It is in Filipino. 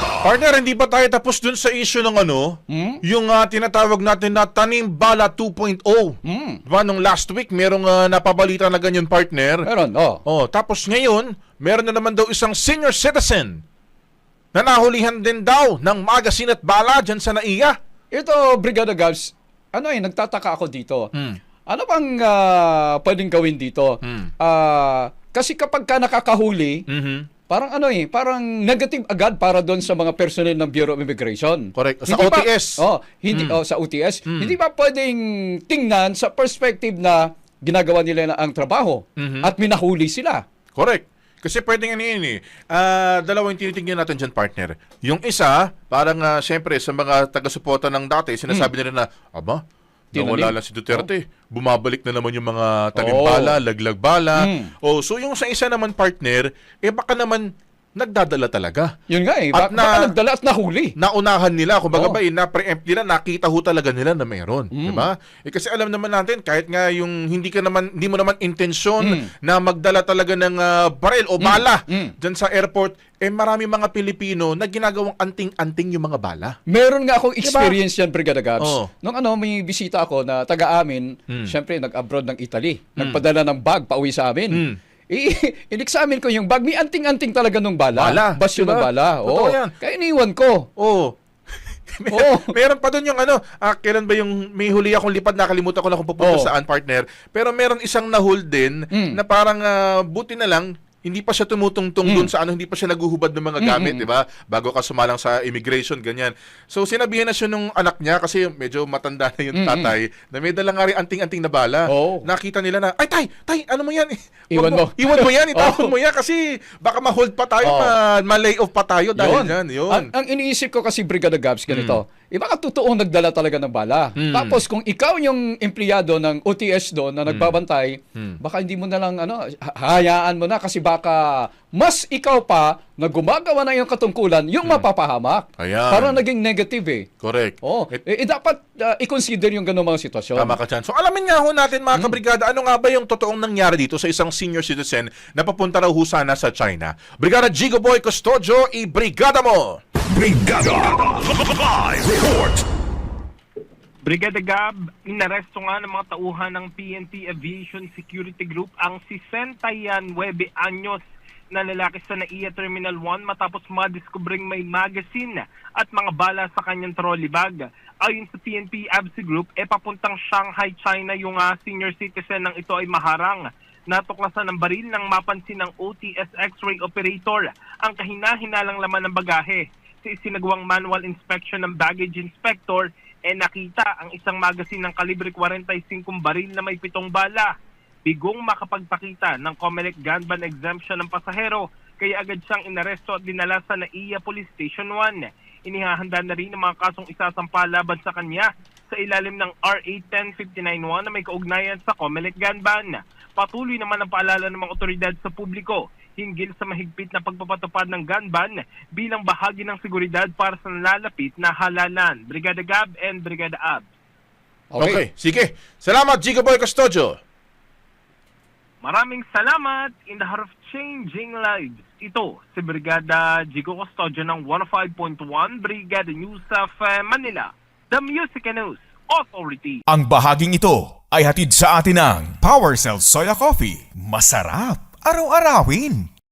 Partner, hindi ba tayo tapos dun sa issue ng yung tinatawag natin na Tanim Bala 2.0? Diba, nung last week, merong napabalita na ganyan, partner. Meron, Tapos ngayon, meron na naman daw isang senior citizen na nahulihan din daw ng magasin at bala dyan sa NAIA. Ito, Brigada Gabs, nagtataka ako dito. Ano bang pwedeng gawin dito? Kasi kapag ka nakakahuli, parang parang negative agad para doon sa mga personnel ng Bureau of Immigration. Correct. Sa Hindi ba- OTS. Sa OTS. Hindi ba pwedeng tingnan sa perspective na ginagawa nila ang trabaho at minahuli sila? Correct. Kasi pwedeng dalawang tinitingnan natin dyan, partner. Yung isa, parang siyempre sa mga taga-suporta ng dati, sinasabi nila na, aba, nawala lang si Duterte. Bumabalik na naman yung mga tanim-bala, laglag-bala. So yung sa isa naman, partner, baka naman nagdadala talaga. Yun nga At baka nagdala at nahuli. Naunahan nila, kumbaga na-preempt nila, nakita ho talaga nila na meron. Diba? Kasi alam naman natin, kahit nga yung hindi mo naman intensyon na magdala talaga ng baril o bala dyan sa airport, marami mga Pilipino na ginagawang anting-anting yung mga bala. Meron nga akong experience yan, Brigada Gabs. Oo. Nung may bisita ako na taga-amin, syempre nag-abroad ng Italy. Nagpadala ng bag pauwi sa amin. In-examine ko yung bag. May anting-anting talaga nung bala. Basyo diba? ng bala. Totoo yan. Kaya iniwan ko. Meron pa doon yung kailan ba yung may huli akong lipad, nakalimutan ko na kung pupunta saan, partner. Pero meron isang na-hold din na parang buti na lang hindi pa siya tumutungtong doon sa hindi pa siya naguhubad ng mga gamit, di ba? Bago ka sumalang sa immigration, ganyan. So sinabihan na siya nung anak niya kasi medyo matanda na yung tatay na may dala nga rin anting-anting na bala. Nakita nila na, ay tay, ano mo yan? Iwan mo yan, itapon mo yan kasi baka ma-hold pa tayo, ma-lay off pa tayo dahil dyan. Yun. Ang iniisip ko kasi, Brigada Gabs, ganito. Baka totoong nagdala talaga ng bala. Tapos kung ikaw yung empleyado ng OTS doon na nagbabantay, baka hindi mo na lang hayaan mo na kasi baka mas ikaw pa na gumagawa na yung katungkulan yung mapapahamak. Ayan. Parang naging negative Correct. Dapat i-consider yung ganung mga sitwasyon. Tama ka dyan. So alamin nga ho natin mga kabrigada, ano nga ba yung totoong nangyari dito sa isang senior citizen na papunta raw ho sana sa China. Brigada Jigo Boy Custodio, i-brigada mo! Brigada Live Report. Brigada Gab, inaresto nga ng mga tauhan ng PNP Aviation Security Group ang 69 anyos na lalaki sa NAIA Terminal 1 matapos madiskubring may magazine at mga bala sa kanyang trolley bag. Ayon sa PNP ABSI Group, papuntang Shanghai, China yung senior citizen ng ito ay maharang. Natuklasan ng baril nang mapansin ng OTS X-ray operator ang kahina-hinalang laman ng bagahe. Sa isinagawang manual inspection ng baggage inspector, nakita ang isang magasin ng kalibre 45 baril na may 7 bala. Bigong makapagpakita ng COMELEC gun ban exemption ng pasahero, kaya agad siyang inaresto at dinala sa NAIA Police Station 1. Inihahanda na rin ang mga kasong isasampa laban sa kanya sa ilalim ng RA 10591 na may kaugnayan sa COMELEC gun ban. Patuloy naman ang paalala ng mga otoridad sa publiko hinggil sa mahigpit na pagpapatupad ng gun ban bilang bahagi ng seguridad para sa nalalapit na halalan. Brigada Gab and Brigada Ab. Okay, sige. Salamat, Jigo Boy Custodio. Maraming salamat in the heart of changing lives. Ito si Brigada Jigo Custodio ng 105.1 Brigada News of Manila, the Music and News Authority. Ang bahaging ito ay hatid sa atin ng Power Cell Soya Coffee. Masarap araw-arawin.